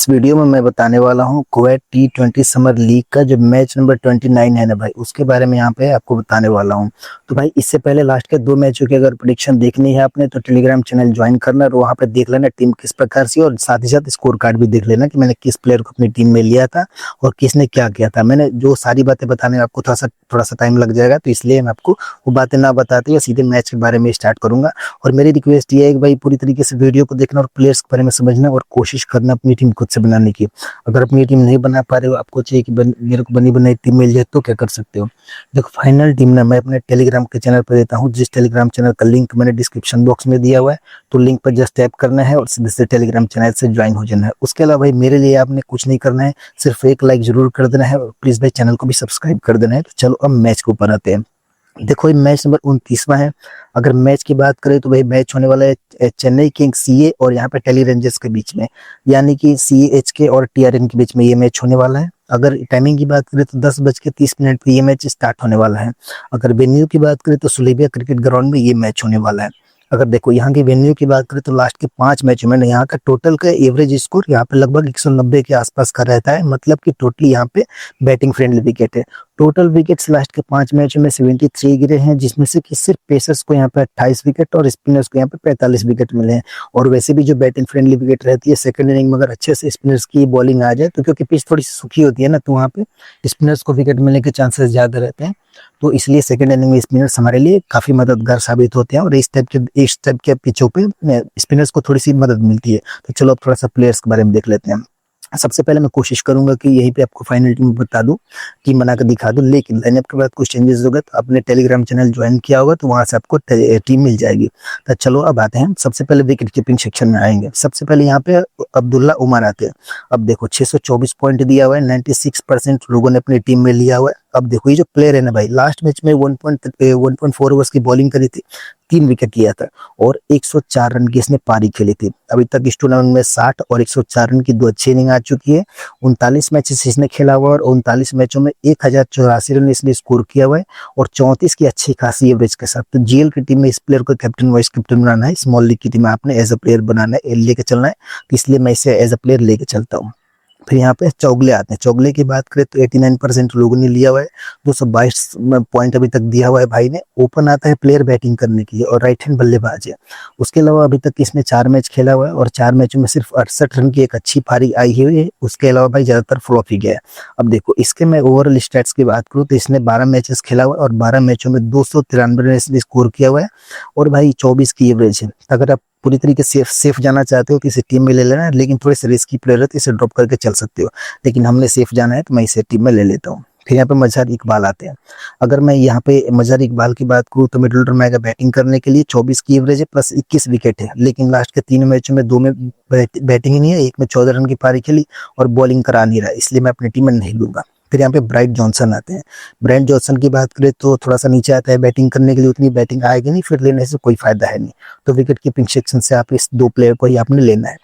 इस वीडियो में मैं बताने वाला हूँ कुवैत T20 समर लीग का जो मैच नंबर 29 है ना भाई, उसके बारे में यहाँ पे आपको बताने वाला हूँ। तो भाई इससे पहले लास्ट के 2 मैचों की अगर प्रेडिक्शन देखनी है आपने तो टेलीग्राम चैनल ज्वाइन करना और वहाँ पे देख लेना टीम किस प्रकार से, और साथ ही साथ स्कोर कार्ड भी देख लेना कि मैंने किस प्लेयर को अपनी टीम में लिया था और किसने क्या किया था। मैंने जो सारी बातें बताने में आपको थोड़ा सा टाइम लग जाएगा, तो इसलिए मैं आपको वो बातें ना बताते हुए सीधे मैच के बारे में स्टार्ट करूंगा। और मेरी रिक्वेस्ट ये है कि भाई पूरी तरीके से वीडियो को देखना और प्लेयर्स के बारे में समझना और कोशिश करना अपनी टीम खुद से बनाने की। अगर अपनी टीम नहीं बना पा रहे हो, आपको चाहिए कि मेरे को बनी बनाई टीम मिल जाए, तो क्या कर सकते हो। देखो फाइनल टीम ना मैं अपने टेलीग्राम के चैनल पर देता हूँ, जिस टेलीग्राम चैनल का लिंक मैंने डिस्क्रिप्शन बॉक्स में दिया हुआ है। तो लिंक पर जस्ट टैप करना है और सीधे से टेलीग्राम चैनल से ज्वाइन हो जाना है। उसके अलावा भाई मेरे लिए आपने कुछ नहीं करना है, सिर्फ एक लाइक जरूर कर देना है और प्लीज भाई चैनल को भी सब्सक्राइब कर देना है। तो चलो अब मैच के ऊपर आते हैं। देखो ये मैच नंबर 29वां है। अगर मैच की बात करें तो भाई मैच होने वाला है चेन्नई किंग्स सीए और यहाँ पे टेली रेंजर्स के बीच में, यानी कि CSK और TRN के बीच में ये मैच होने वाला है। अगर टाइमिंग की बात करें तो 10:30 पे ये मैच स्टार्ट होने वाला है। अगर वेन्यू की बात करें तो सुलेबिया क्रिकेट ग्राउंड में ये मैच होने वाला है। अगर देखो यहाँ की वेन्यू की बात करें तो लास्ट के 5 मैचों में यहाँ का टोटल का एवरेज स्कोर यहाँ पे लगभग 190 के आसपास का रहता है, मतलब कि टोटली यहाँ पे बैटिंग फ्रेंडली विकेट है। टोटल विकेट्स लास्ट के 5 मैचों में 73 गिरे हैं, जिसमें से कि सिर्फ पेसर्स को यहाँ पे 28 विकेट और स्पिनर्स को यहाँ पे 45 विकेट मिले हैं। और वैसे भी जो बैटिंग फ्रेंडली विकेट रहती है सेकंड इनिंग में अगर अच्छे से स्पिनर्स की बॉलिंग आ जाए तो, क्योंकि पिच थोड़ी सी सूखी होती है ना, तो वहाँ पे स्पिनर्स को विकेट मिलने के चांसेस ज्यादा रहते हैं। तो इसलिए सेकंड इनिंग में स्पिनर्स हमारे लिए काफी मददगार साबित होते हैं और इस टाइप के पिचों पे स्पिनर्स को थोड़ी सी मदद मिलती है। तो चलो अब थोड़ा सा प्लेयर्स के बारे में देख लेते हैं। सबसे पहले मैं कोशिश करूंगा कि यहीं पे आपको फाइनल टीम बता दूं कि बना कर दिखा दूं, लेकिन लाइनअप के बाद कुछ चेंजेस होगा तो आपने टेलीग्राम चैनल ज्वाइन किया होगा तो वहां से आपको टीम मिल जाएगी। तो चलो अब आते हैं, सबसे पहले विकेट कीपिंग सेक्शन में आएंगे। सबसे पहले यहाँ पे अब्दुल्ला उमर आते हैं। अब देखो 624 पॉइंट दिया हुआ है, 96% लोगों ने अपनी टीम में लिया हुआ है। अब देखो ये जो प्लेयर है ना भाई, लास्ट मैच में 1.4 ओवर्स की बॉलिंग करी थी, 3 विकेट लिया था और 104 रन की इसने पारी खेली थी। अभी तक इस टूर्नामेंट में 60 और 104 रन की 2 अच्छी इनिंग आ चुकी है। 39 मैचेस इसने खेला हुआ और 39 मैचों में 1084 रन इसने स्कोर किया हुआ है और 34 की अच्छी खासी एवरेज के साथ। तो GL की टीम में इस प्लेयर को कैप्टन वाइस कैप्टन बनाना है, स्मॉल लीग की टीम में आपने एज अ प्लेयर बनाना है, लेके चलना है, तो इसलिए मैं इसे एज अ प्लेयर लेके चलता हूँ। फिर यहाँ पे चौगले आते हैं। चौगले की बात करें तो 89% लोगों ने लिया हुआ है, 222 पॉइंट अभी तक दिया हुआ है भाई ने। ओपन आता है प्लेयर बैटिंग करने के लिए और राइट हैंड बल्लेबाज है। उसके अलावा अभी तक इसने 4 मैच खेला हुआ है और 4 मैचों में सिर्फ 68 रन की एक अच्छी पारी आई हुई है। उसके अलावा भाई ज्यादातर फ्लॉप ही गया है। अब देखो इसके मैं ओवरऑल स्टैट्स की बात करूँ तो इसने 12 मैचेस खेला हुआ है और 12 मैचों में 293 रन इसने स्कोर किया हुआ है और भाई 24 की एवरेज है। अगर आप पूरी तरीके से सेफ जाना चाहते हो तो इसे टीम में ले लेना है, लेकिन थोड़े से रिस्की प्लेयर है तो इसे ड्रॉप करके चल सकते हो, लेकिन हमने सेफ जाना है तो मैं इसे टीम में ले लेता हूँ। फिर यहाँ पे मजहर इकबाल आते हैं। अगर मैं यहाँ पे मजहर इकबाल की बात करूँ तो मिडिल ऑर्डर में आएगा बैटिंग करने के लिए, 24 की एवरेज है प्लस 21 विकेट है, लेकिन लास्ट के 3 मैचों में 2 में बैटिंग ही नहीं है, 1 में 14 रन की पारी खेली और बॉलिंग करा नहीं रहा, इसलिए मैं अपनी टीम में नहीं लूंगा। फिर यहाँ पे ब्राइट जॉनसन आते हैं। ब्राइट जॉनसन की बात करें तो थोड़ा सा नीचे आता है बैटिंग करने के लिए, उतनी बैटिंग आएगी नहीं, फिर लेने से कोई फायदा है नहीं। तो विकेट कीपिंग सेक्शन से आप इस 2 प्लेयर को ही आपने लेना है।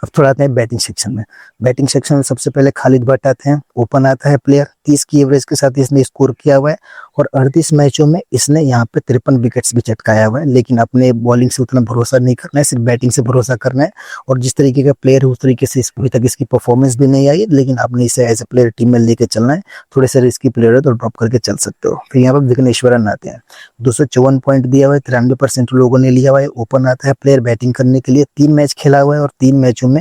अब थोड़ा आते हैं बैटिंग सेक्शन में। बैटिंग सेक्शन में सबसे पहले खालिद भट्ट आते हैं। ओपन आता है प्लेयर, 30 की एवरेज के साथ इसने स्कोर किया हुआ है और 38 मैचों में इसने यहाँ पे 53 विकेट्स भी चटकाया हुआ है, लेकिन अपने बॉलिंग से उतना भरोसा नहीं करना है, सिर्फ बैटिंग से भरोसा करना है। और जिस तरीके का प्लेयर है उस तरीके से अभी तक इसकी परफॉर्मेंस भी नहीं आई है, लेकिन आपने इसे एज ए प्लेयर टीम में लेके चलना है। थोड़े से रिस्की प्लेयर है तो ड्रॉप करके चल सकते हो। फिर यहाँ पर विघ्नेश्वरन आते हैं। 254 पॉइंट दिया हुआ है, 93% लोगों ने लिया हुआ है। ओपन आता है प्लेयर बैटिंग करने के लिए, 3 मैच खेला हुआ है और 3 मैचों में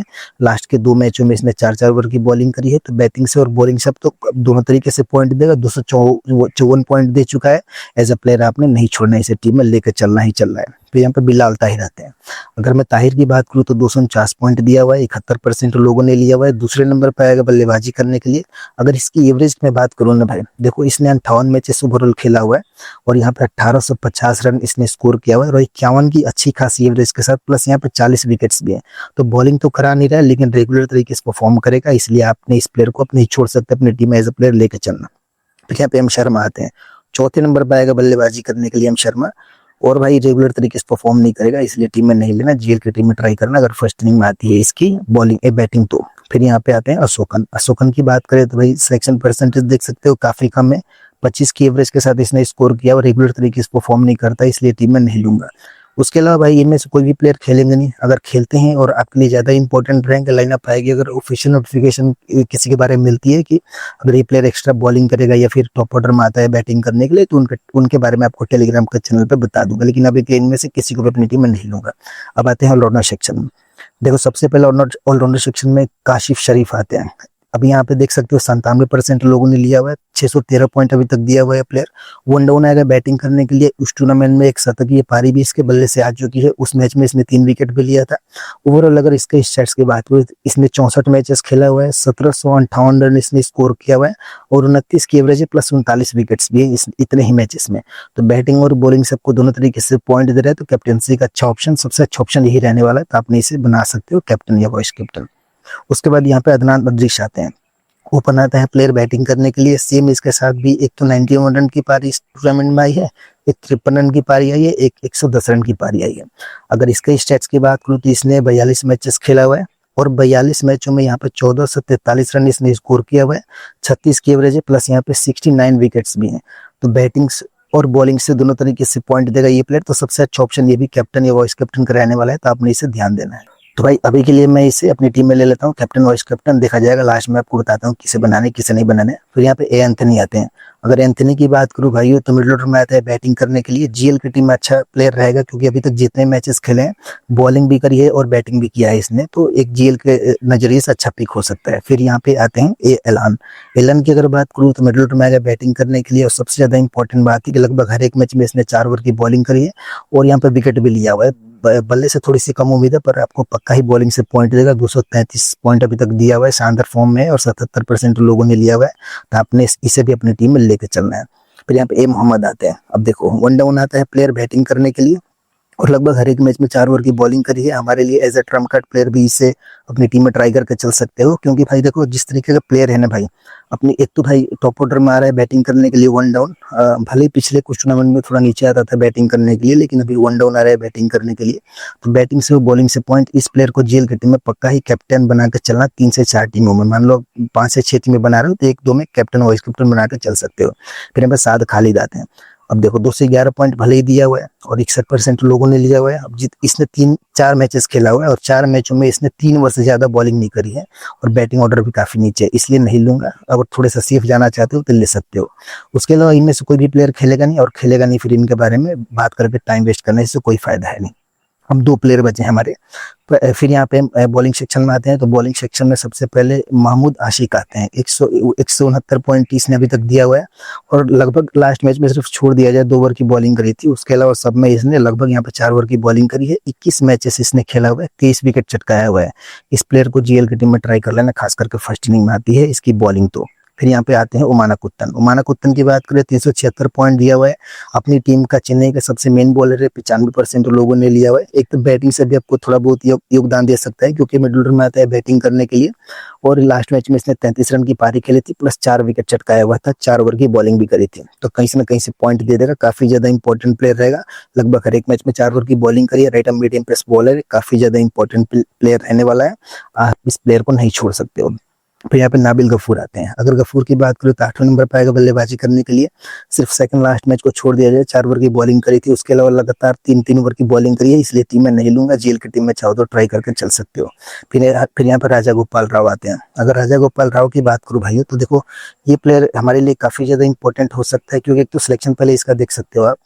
लास्ट के 2 मैचों में इसने 4-4 ओवर की बॉलिंग करी है। तो बैटिंग से और बॉलिंग से तो दोनों तरीके से पॉइंट देगा। 254 पॉइंट दे चुका है। एज अ प्लेयर आपने नहीं छोड़ना, इसे टीम में लेकर चलना ही चलना है। फिर यहाँ पे बिलाल ताहिर आते हैं। अगर मैं ताहिर की बात करूँ तो 249 पॉइंट दिया हुआ है, 71% लोगों ने लिया हुआ है। दूसरे नंबर पर आएगा बल्लेबाजी करने के लिए। अगर इसकी एवरेज में बात करूँ ना भाई, देखो इसने 58 मैचेस ओवरऑल खेला हुआ है और यहाँ पे 1850 रन इसने स्कोर किया हुआ है और 51 की अच्छी खासी एवरेज के साथ, प्लस यहाँ पे 40 विकेट्स भी है। तो बॉलिंग तो करा नहीं रहा है, लेकिन रेगुलर तरीके से परफॉर्म करेगा, इसलिए आपने इस प्लेयर को अपने छोड़ सकते अपनी टीम में एज अ प्लेयर लेकर चलना। फिर यहाँ पे एम शर्मा आते हैं। चौथे नंबर पर आएगा बल्लेबाजी करने के लिए एम शर्मा और भाई रेगुलर तरीके से परफॉर्म नहीं करेगा, इसलिए टीम में नहीं लेना। GL की टीम में ट्राई करना अगर फर्स्ट इनिंग में आती है इसकी बॉलिंग बैटिंग तो। फिर यहाँ पे आते हैं अशोकन। अशोकन की बात करें तो भाई सिलेक्शन परसेंटेज देख सकते हो काफी कम है, 25 की एवरेज के साथ इसने स्कोर किया और रेगुलर तरीके से परफॉर्म नहीं करता, इसलिए टीम में नहीं लूंगा। उसके अलावा भाई इनमें से कोई भी प्लेयर खेलेंगे नहीं, अगर खेलते हैं और आपके लिए ज़्यादा इंपॉर्टेंट रैंक लाइनअप आएगी, अगर ऑफिशियल नोटिफिकेशन किसी के बारे में मिलती है कि अगर ये प्लेयर एक्स्ट्रा बॉलिंग करेगा या फिर टॉप ऑर्डर में आता है बैटिंग करने के लिए, तो उनके बारे में आपको टेलीग्राम के चैनल पर बता दूंगा, लेकिन अभी के इनमें से किसी को भी अपनी टीम में नहीं लूंगा। अब आते हैं ऑलराउंडर सेक्शन में। देखो सबसे पहले ऑलराउंडर सेक्शन में काशिफ शरीफ आते हैं। अभी यहाँ पे देख सकते हो 97% लोगों ने लिया हुआ है, 613 पॉइंट अभी तक दिया हुआ है प्लेयर। वन डाउन आएगा बैटिंग करने के लिए। उस टूर्नामेंट में एक शतकीय पारी भी इसके बल्ले से आ चुकी है। उस मैच में इसने 3 विकेट भी लिया था। ओवरऑल अगर इसके स्टैट्स की बात करें, इसने 64 मैचेस खेला हुआ है, 1758 रन इसने स्कोर किया हुआ है और 29 की एवरेज है, प्लस 39 विकेट्स भी है इतने ही मैचेस में। तो बैटिंग और बॉलिंग सबको दोनों तरीके से पॉइंट दे रहा है, तो कैप्टनसी का अच्छा ऑप्शन, सबसे अच्छा ऑप्शन यही रहने वाला है, तो आपने इसे बना सकते हो कैप्टन या वाइस कैप्टन। उसके बाद यहाँ पे अदनान बद्रिश आते हैं। ओपन आता है प्लेयर बैटिंग करने के लिए। सेम इसके साथ भी एक तो 91 रन की पारी इस टूर्नामेंट में आई है, एक 53 रन की पारी आई है, एक 110 रन की पारी आई है। अगर इसके स्टैट्स की बात करूँ तो इसने 42 मैचेस खेला हुआ है और 42 मैचों में यहाँ पे 14 से 43 रन इसने स्कोर किया हुआ है, 36 की एवरेज है, प्लस यहाँ पे 69 विकेट्स भी हैं। तो बैटिंग और बॉलिंग से दोनों तरीके से पॉइंट देगा ये प्लेयर, तो सबसे अच्छा ऑप्शन ये भी कैप्टन या वाइस कैप्टन का रहने वाला है, तो आपने इसे ध्यान देना है। तो भाई अभी के लिए मैं इसे अपनी टीम में ले लेता हूँ, कैप्टन वाइस कैप्टन देखा जाएगा, लास्ट में आपको बताता हूँ किसे बनाने किसे नहीं बनाने। फिर यहाँ पे एंथनी आते हैं। अगर एंथनी की बात करूँ भाई तो मिडिल ऑर्डर में आता है बैटिंग करने के लिए। जीएल की टीम में अच्छा प्लेयर रहेगा, क्योंकि अभी तक जितने मैचेस खेले हैं बॉलिंग भी करी है और बैटिंग भी किया है इसने, तो एक जीएल के नजरिए से अच्छा पिक हो सकता है। फिर यहाँ पे आते हैं एलान। एलान की अगर बात करूँ तो मिडिल ऑर्डर में आएगा बैटिंग करने के लिए, और सबसे ज्यादा इंपॉर्टेंट बात है कि लगभग हर एक मैच में इसने 4 ओवर की बॉलिंग करी है और यहाँ पे विकेट भी लिया हुआ है। बल्ले से थोड़ी सी कम उम्मीद है, पर आपको पक्का ही बॉलिंग से पॉइंट देगा। 233 पॉइंट अभी तक दिया हुआ है, शानदार फॉर्म में है और 77% लोगों ने लिया हुआ है, तो आपने इसे भी अपनी टीम में लेके चलना है। फिर यहाँ पे ए मोहम्मद आते हैं। अब देखो वन डाउन आता है प्लेयर बैटिंग करने के लिए और लगभग हर एक मैच में 4 ओवर की बॉलिंग करी है। हमारे लिए as a trump card player भी इसे अपनी टीम में ट्राई करके चल सकते हो, क्योंकि भाई देखो जिस तरीके का प्लेयर है ना भाई, अपनी एक तो भाई टॉप ऑर्डर में आ रहा है बैटिंग करने के लिए वन डाउन। भले ही पिछले कुछ टूर्नामेंट में थोड़ा नीचे आता था बैटिंग करने के लिए, लेकिन अभी वन डाउन आ रहा है बैटिंग करने के लिए, तो बैटिंग से बॉलिंग से पॉइंट। इस प्लेयर को जेल की टीम में पक्का ही कैप्टन बना के चलना। 3 से 4 टीमों में, मान लो 5 से 6 टीमें बना रहे हो तो 1-2 में कैप्टन वाइस कैप्टन बना के चल सकते हो। फिर यहाँ पे साद खालिद आते हैं। अब देखो 2 से 11 पॉइंट भले ही दिया हुआ है और 61% लोगों ने लिया हुआ है। अब इसने 3-4 मैचेस खेला हुआ है और 4 मैचों में इसने 3 ओवर से ज्यादा बॉलिंग नहीं करी है और बैटिंग ऑर्डर भी काफी नीचे है, इसलिए नहीं लूंगा। अगर थोड़े सा सेफ जाना चाहते हो तो ले सकते हो। उसके अलावा इनमें से कोई भी प्लेयर खेलेगा नहीं, और खेलेगा नहीं फिर इनके बारे में बात करके टाइम वेस्ट करने से कोई फायदा है नहीं। हम 2 प्लेयर बचे हैं हमारे। फिर यहाँ पे बॉलिंग सेक्शन में आते हैं। तो बॉलिंग सेक्शन में सबसे पहले महमूद आशिक आते हैं। 169 पॉइंट इसने अभी तक दिया हुआ है और लगभग लास्ट मैच में सिर्फ छोड़ दिया जाए 2 ओवर की बॉलिंग करी थी, उसके अलावा सब में इसने लगभग यहाँ पे 4 ओवर की बॉलिंग करी है। 21 मैचेस इसने खेला हुआ है, 23 विकेट चटकाया हुआ है। इस प्लेयर को जीएल की टीम में ट्राई कर लेना, खास करके फर्स्ट इनिंग में आती है इसकी बॉलिंग। तो फिर यहाँ पे आते हैं उमाना कुत्तन। उमाना कुत्तन की बात करें 376 पॉइंट दिया हुआ है। अपनी टीम का चेन्नई का सबसे मेन बॉलर है, 95% लोगों ने लिया हुआ है। एक तो बैटिंग से भी आपको थोड़ा बहुत योगदान दे सकता है, क्योंकि मिडिल ऑर्डर में आता है बैटिंग करने के लिए और लास्ट मैच में इसने 33 रन की पारी खेली थी, प्लस 4 विकेट चटकाया हुआ था, 4 ओवर की बॉलिंग भी करी थी, तो कहीं से ना कहीं से पॉइंट दे देगा। काफी ज्यादा इंपॉर्टेंट प्लेयर रहेगा। लगभग हर एक मैच में 4 ओवर की बॉलिंग करी है। Right arm medium pace bowler है, काफी ज्यादा इंपॉर्टेंट प्लेयर रहने वाला है। आप इस प्लेयर को नहीं छोड़ सकते हो। फिर यहाँ पे नाबिल गफूर आते हैं। अगर गफूर की बात करें तो 8वें नंबर पर आएगा बल्लेबाजी करने के लिए। सिर्फ सेकंड लास्ट मैच को छोड़ दिया जाए, 4 ओवर की बॉलिंग करी थी, उसके अलावा लगातार 3-3 ओवर की बॉलिंग करी है, इसलिए टीम में नहीं लूंगा। जेल की टीम में चाहो तो ट्राई करके चल सकते हो। फिर यहाँ पर राजा गोपाल राव आते हैं। अगर राजा गोपाल राव की बात करूँ भाइयों, तो देखो ये प्लेयर हमारे लिए काफी ज्यादा इंपॉर्टेंट हो सकता है, क्योंकि एक तो सिलेक्शन पहले इसका देख सकते हो आप।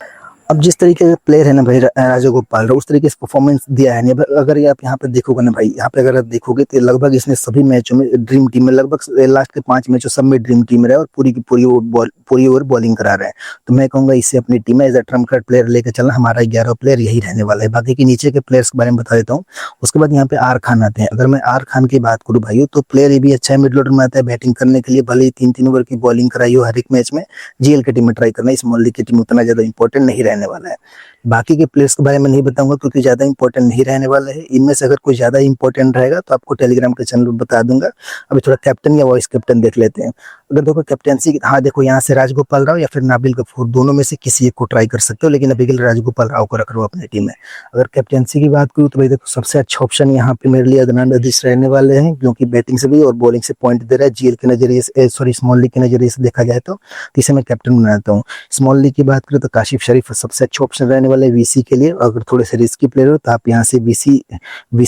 अब जिस तरीके का प्लेयर है ना भाई राजा गोपाल राव, उस तरीके से परफॉर्मेंस दिया है नहीं। अगर आप यहाँ पे देखोगे ना भाई, यहाँ पे अगर आप देखोगे तो लगभग इसने सभी मैचों में ड्रीम टीम में, लगभग लास्ट के 5 मैचों सब में ड्रीम टीम रहा है और पूरी की पूरी ओवर बॉलिंग करा रहा है। तो मैं कहूंगा इससे अपनी टीम में as a trump card player लेकर चलना। हमारा 11 प्लेयर यही रहने वाला है। बाकी के नीचे के प्लेयर्स के बारे में बता देता हूँ। उसके बाद यहाँ पे आर खान आते हैं। अगर मैं आर खान की बात करूँ भाई, तो प्लेयर ये भी अच्छा है, मिडिल ऑर्डर में आता है बैटिंग करने के लिए। भले ही 3-3 ओवर की बॉलिंग कराई हो हर एक मैच में, जीएल की टीम में ट्राई करना। इस मोहल्ले की टीम उतना ज्यादा इंपॉर्टेंट नहीं रहने वाला है। बाकी के प्लेयर्स के बारे में नहीं बताऊंगा, क्योंकि ज्यादा इंपॉर्टेंट नहीं रहने वाला है। इनमें से अगर कोई ज्यादा इंपॉर्टेंट रहेगा तो आपको टेलीग्राम के चैनल पर बता दूंगा। अभी थोड़ा कैप्टन या वाइस कैप्टन देख लेते हैं। अगर देखो कैप्टेंसी, हाँ देखो यहाँ से राजगोपाल राव या फिर नाबिल गफूर, दोनों में से किसी एक को ट्राई कर सकते हो, लेकिन अभी के लिए राजगोपाल राव को रख रहा हूँ अपनी टीम में। अगर कैप्टेंसी की बात करूँ तो भाई देखो सबसे अच्छा ऑप्शन यहाँ पे मेरे लिए अदनान अजीज रहने वाले हैं, क्योंकि बैटिंग से भी और बॉलिंग से पॉइंट दे रहा है। जीएल के नजरिए से, सॉरी स्मॉल लीग के नजरिए से देखा जाए तो इसे मैं कैप्टन बनाता हूँ। स्मॉल लीग की बात करें तो काशिफ शरीफ सबसे अच्छा ऑप्शन रहने वाले वीसी के लिए। अगर थोड़े से रिस्की प्लेयर हो तो आप यहाँ से वीसी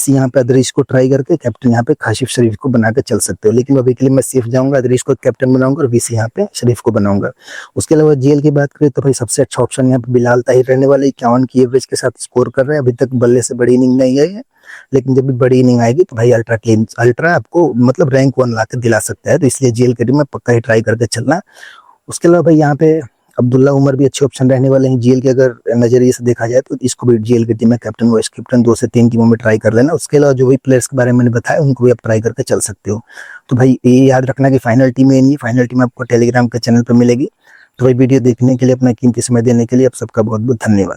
यहाँ पे अदरीश को ट्राई करके कैप्टन यहाँ पे काशिफ शरीफ को बनाकर चल सकते हो, लेकिन अभी के लिए मैं सेफ जाऊंगा, अदरीश को कैप्टन बनाऊंगा और वीसी यहाँ पे शरीफ को बनाऊंगा। उसके अलावा जीएल की बात करें तो भाई सबसे अच्छा ऑप्शन यहाँ पे बिलाल ताहिर रहने वाले, 51 की एवरेज के साथ स्कोर कर रहे हैं। अभी तक बल्ले से बड़ी इनिंग नहीं आई है, लेकिन जब भी बड़ी इनिंग आएगी तो भाई अल्ट्रा आपको मतलब रैंक 1 ला के दिला सकता है, तो इसलिए जीएल के टीम में पक्का ही ट्राई करके चलना। उसके अलावा भाई यहाँ पे अब्दुल्ला उमर भी अच्छे ऑप्शन रहने वाले हैं जीएल के, अगर नजरिए से देखा जाए तो इसको भी जीएल की टीम में कैप्टन वाइस कैप्टन 2 से 3 टीमों में ट्राई कर लेना। उसके अलावा जो भी प्लेयर्स के बारे में मैंने बताया उनको भी आप ट्राई करके चल सकते हो। तो भाई ये याद रखना कि फाइनल टीम है नहीं, फाइनल टीम आपको टेलीग्राम के चैनल पर मिलेगी। तो भाई वीडियो देखने के लिए, अपना कीमती समय देने के लिए आप सबका बहुत बहुत धन्यवाद।